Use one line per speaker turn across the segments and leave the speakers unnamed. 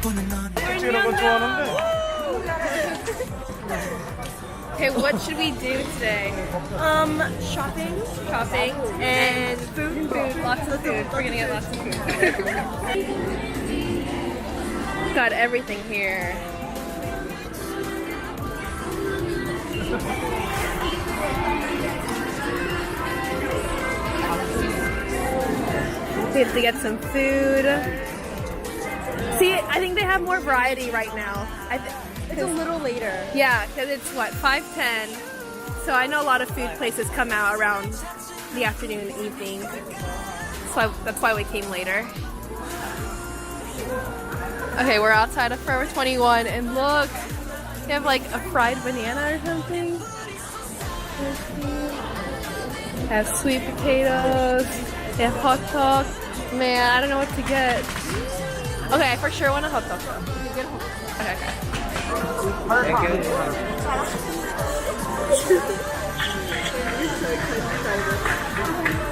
이런 거 좋아하는데.
Okay, what should we do today?
Shopping.
Shopping and food. Lots of food. We're gonna get lots of food. Got everything here. We have to get some food. See, I think they have more variety right now.
It's a little later.
Yeah, because it's what, 5:10. So I know a lot of food places come out around the afternoon and evening. That's why we came later. Okay, we're outside of Forever 21 and look, they have like a fried banana or something. They have sweet potatoes. They have hot dog. Man, I don't know what to get. Okay, I for sure want a hot dog. Okay, okay.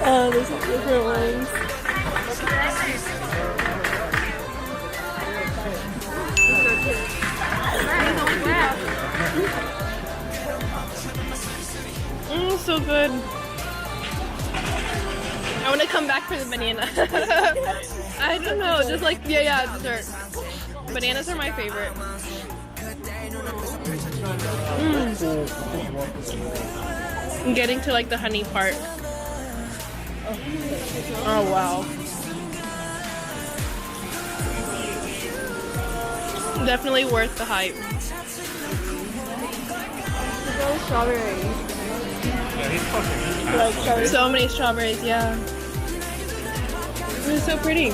Oh, there's different ones. So good. I want to come back for the banana. I don't know, just like, yeah, dessert. Bananas are my favorite. I'm getting to like the honey part. Oh wow. Definitely worth the hype.
Strawberries.
So many strawberries, yeah. It's so pretty.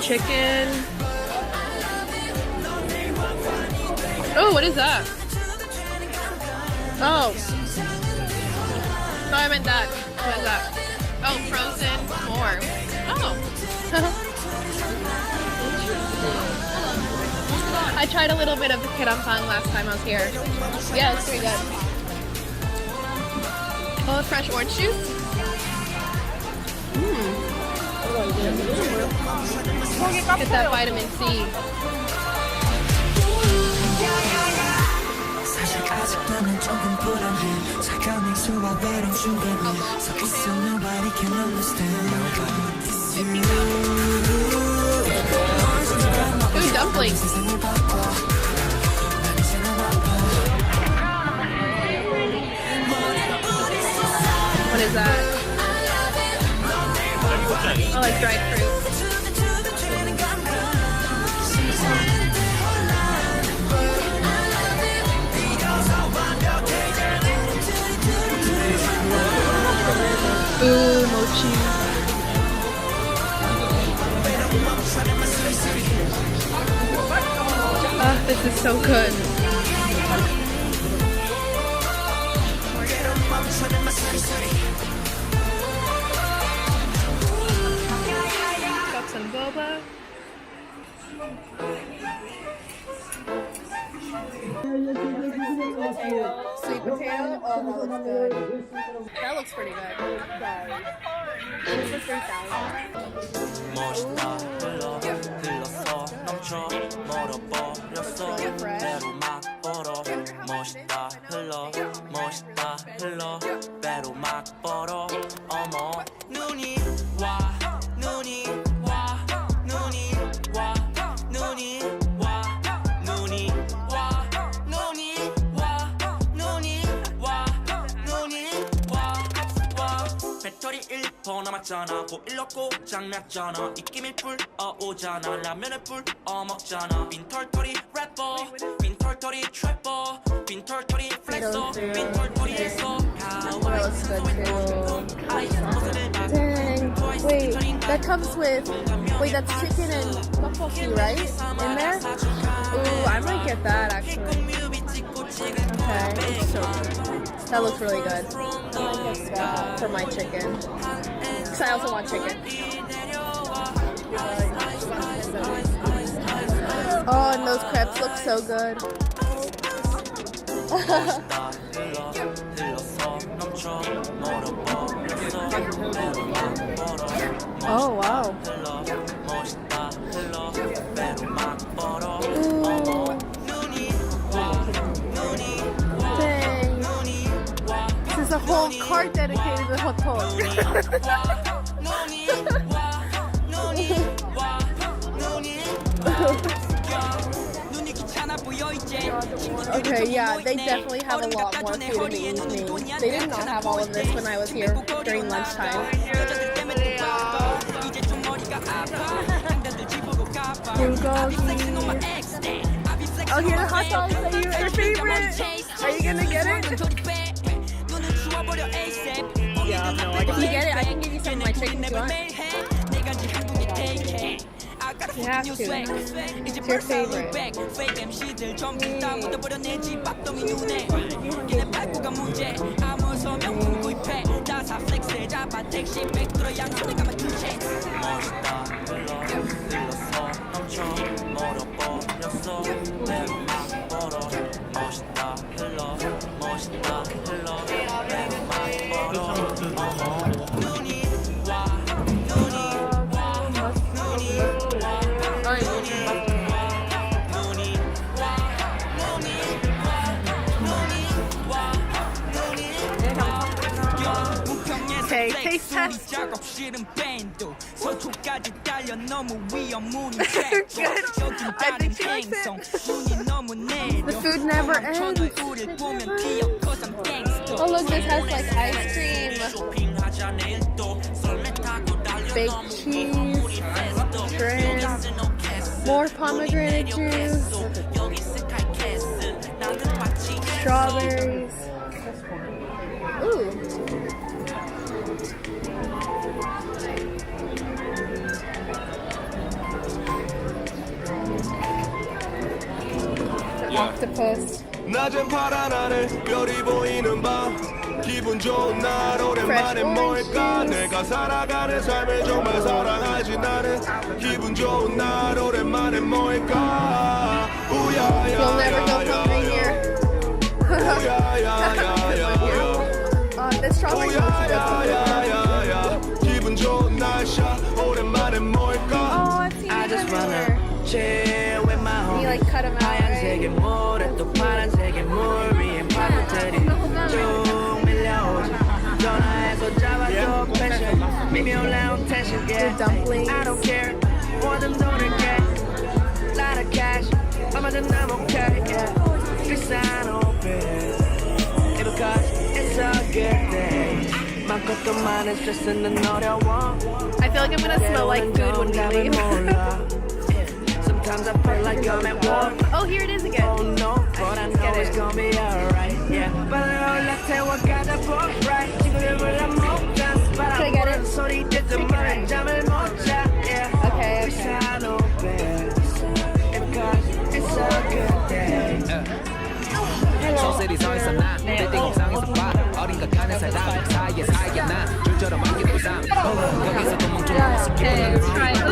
Chicken. Oh, what is that? Oh. No, I meant that. What is that? Oh, frozen more. Oh. I tried a little bit of the kirampang last time I was here. Yeah, it's pretty good. Oh, fresh orange juice. Get that vitamin C. Ooh, dumplings. What is that? Oh, like dried fruit. Ooh, mochi. Ah, this is so good. Got some boba. Sweet potato? Oh, that looks good. That looks pretty good.
This is 3,000.
멋있다 흘러 흘렀어 넘쳐 멀어버렸어 배로 막 벌어 멋있다 흘러 멋있다 흘러 배로 막 벌어 어머 눈이 와 눈이 와 눈이 와 눈이 와 눈이 와 눈이 와 눈이 와 눈이 와 배터리 1% 남았잖아 보일러 고장났잖아 입김이 불어오잖아 라면을 불어먹잖아 빈털터리 래퍼 빈털터리 트래퍼 빈털터리 플렉서 빈털터리에서
Dang. Wait, that comes with... Wait, that's chicken and tteokbokki, right? In there? Ooh, I might get that, actually. Okay, it's so good. That looks really good. I might get that for my chicken. Because I also want chicken. Oh, and those crepes look so good. Oh, wow. whole cart dedicated to hot dog. Okay, yeah, they definitely have a lot more food in the evening. They did not have all of this when I was here during lunchtime. Bulgogi. Oh, here the hot dogs are your favorite. Are you gonna get it? Yeah, no, if you get it, I can give you some of my chicken if you want. You have to. It's your favorite. Okay, taste test. Good. I think she likes it. The food never ends. Oh look, this has like ice cream, baked cheese, shrimp, more pomegranate juice, strawberries. Ooh. Octopus.
낮은 파란 하늘 별이 보이는 밤 기분 좋은 날 오랜만에 뭘까 내가 살아가는 삶을 정말 사랑하지 나는 기분 좋은 날 오랜만에 뭘까 우야야야야
You'll never go hungry here. The strawberry mochi does look
우야야야야 기분 좋은 날씨야 오랜만에 뭘까
Oh, I've seen it everywhere. And you like cut them out, right?
또 파란색의 물 위에 파도들이 쭉 밀려오지 전화해서 잡아줘 패션 미묘한 텐션
The dumplings.
I don't care 뭐든 노력해 lot of cash 얼마든 I'm okay yeah Cause I don't pay because it's a good day 많고 또 많은 스트레스는 어려워
I feel like I'm gonna smell like food when we leave.
Sometimes I feel like I'm at war.
Oh, here it is again.
Oh no, but I know it's gonna be alright. Yeah, but all I tell what got the book right. 지금은 몰라 못 자.
Should I get it?
소리 듣던 말에 잠을 못 자. Yeah.
Okay,
Cause
okay.
I know bad. Because it's a good day.
소설이 서 있어 나 빌딩 옥상에서 봐 어딘가 가는 사람 사이에 난 줄처럼 안기고 삶 여기서도 멍청한 모습
Okay, try it.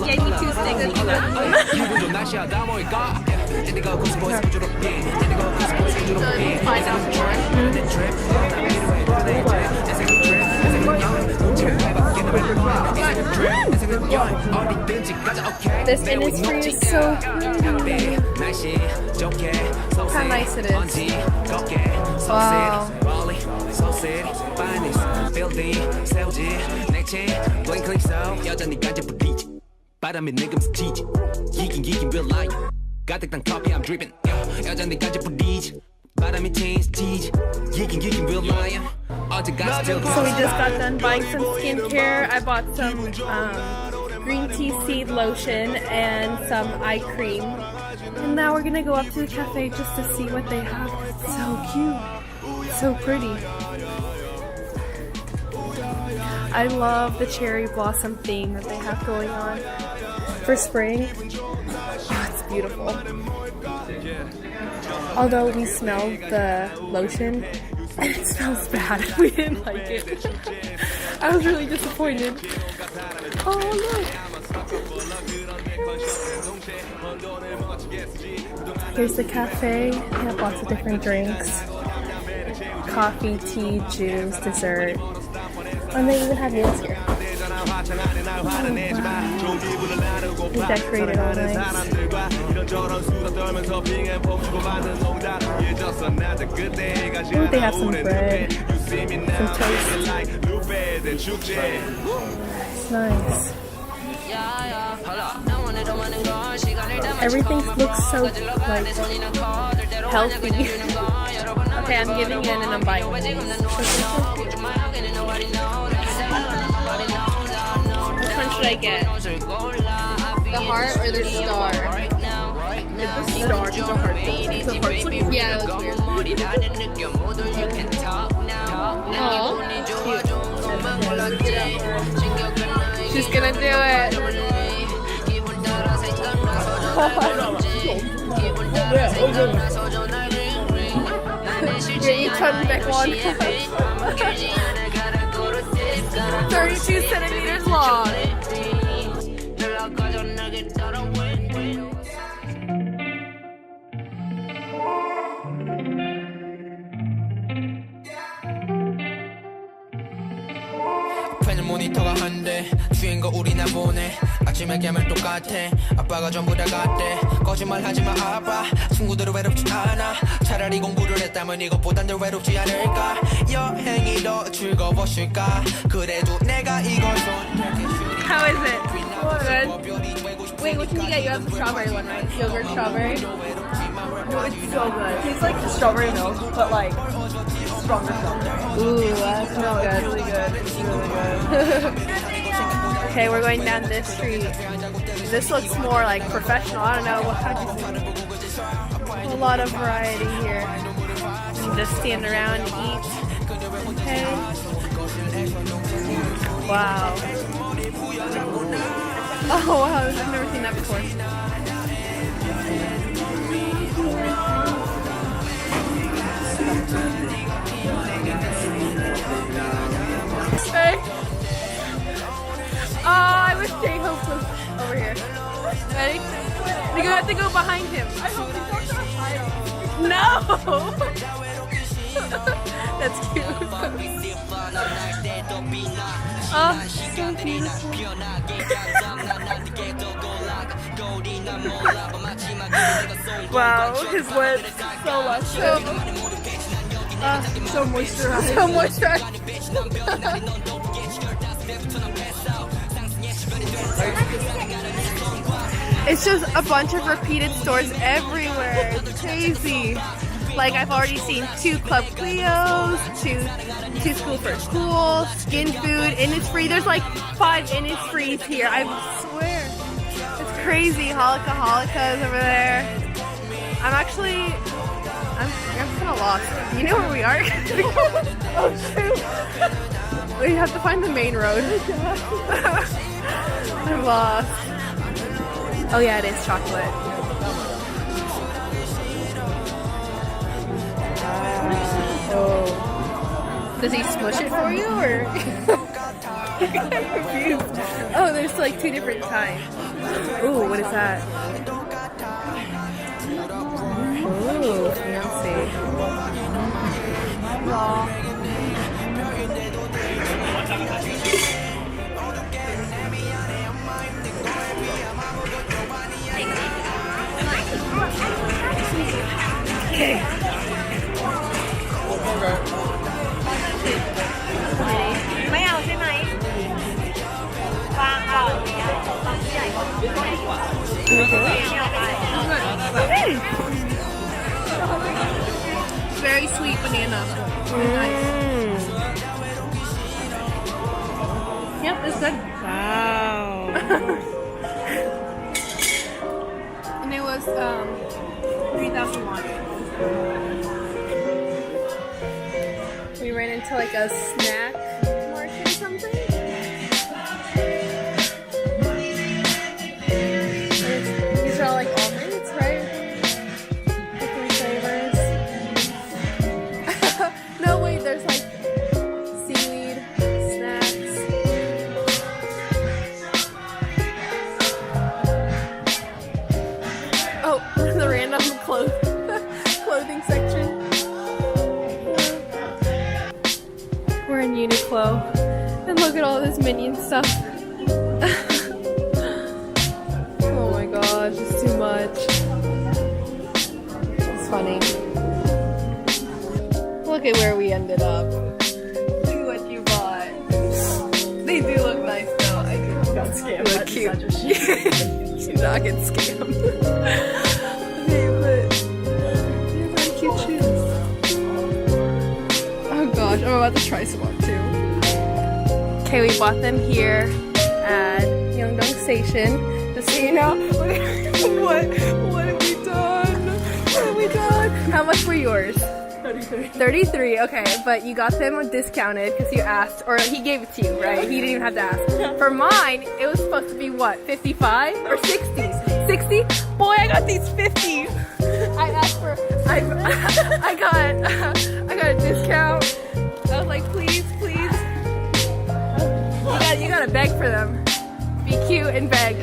Gave me 2 sticks.
기분 좋은 날씨야 다 모일까 인디고 코스보이스 부드럽게 인디고 코스보이스
So
부드럽게
you find out more.
내 트립 나 필요해 내 생각 트립 내 생각 여행 눈치를 해봤기는 내 생각 트립 내 생각 여행 어디든지 가자 오케이
This Innisfree is so pretty.
날씨 좋게
How nice it is.
Wow. 세우지 내체 블링클릭 서 여전히 간접 부딪히 바람에 내금 스치지 이긴 real life 가득 단 커피 I'm dripping 여전히 간접 부딪히 바람이 튀지 이긴 real life 어제가 still
So we just got done buying some skincare. I bought some green tea seed lotion and some eye cream. And now we're gonna go up to the cafe just to see what they have. It's so cute. So pretty. I love the cherry blossom theme that they have going on for spring. Oh, it's beautiful. Although we smelled the lotion, and it smells bad. We didn't like it. I was really disappointed. Oh, look. Here's the cafe. They have lots of different drinks. Coffee, tea, juice, dessert. And they even have meals here. They decorated all nice. Ooh, they have some bread.
see me now. Feeling like Lupe and Chukje.
It's nice. Everything looks so like healthy. Okay, I'm giving in and I'm buying. Which one should I get? The heart or the star? Get the star because the heart. The heart's like, yeah, that was weird. Aww, cute. She's gonna do it. Yeah, you turn back one. 32 centimeters long.
펜은 모니터가 한대 주인공 우리나 보네 아침에 깨면 똑같아 아빠가 전부 다 같대 거짓말 하지마 아빠 친구들은 외롭지 않아 차라리 공부를 했다면 이것보단 더 외롭지 않을까 여행이 더 즐거웠을까 그래도 내가 이걸 선택해
How is it? Good. Wait, what can you get? You have the strawberry one, right? Yogurt strawberry.
No, it's so good. It tastes like strawberry milk, but like stronger strawberry.
Ooh, that smells good.
Really good. It's really good.
Okay, we're going down this street. This looks more like professional. I don't know. What kind of a lot of variety here. You can just stand around and eat. Okay. Wow. Oh wow, I've never seen that before. Hey. Oh, I wish J-Hope was over here. Ready? You have to go behind him. I hope he talks about No! That's cute. Oh, so beautiful. Wow, his lips so luscious. So moisturized. So moisturized. It's just a bunch of repeated stores everywhere. It's crazy. Like I've already seen 2 Club Cleos, 2 School for School, Skin Food, Innisfree. There's like 5 Innisfrees here. I swear. It's crazy. Holika is over there. I'm kind of lost. You know where we are? Oh shoot. We have to find the main road. I'm lost. Oh yeah, it is chocolate. Oh. Does he smush it for you or? I'm confused. Oh, there's like 2 different kinds. Ooh, what is that? Ooh, fancy. Okay. Very sweet banana. Nice. Yep, it's good. Wow. And it was 3,000 won. We ran into like a snack market or something. These are all like almonds, right? Different flavors. No, wait, there's like seaweed snacks. Oh, the random clothing section. We're in Uniqlo. And look at all this Minion stuff. Oh my gosh, it's too much. It's funny. Look at where we ended up. do look nice though. I do.
Got scammed.
Look cute. She's not getting scammed. Okay, but these are cute shoes. Oh gosh, I'm about to try some on too. Okay, we bought them here at Yeongdong Station. Just so you know, what have we done? What have we done? How much were yours? 33, okay, but you got them discounted because you asked, or he gave it to you, right? He didn't even have to ask. For mine, it was supposed to be what, 55 or 60? 60? Boy, I got these 50. I asked for, I got a discount. I was like, please. You gotta beg for them. Be cute and beg.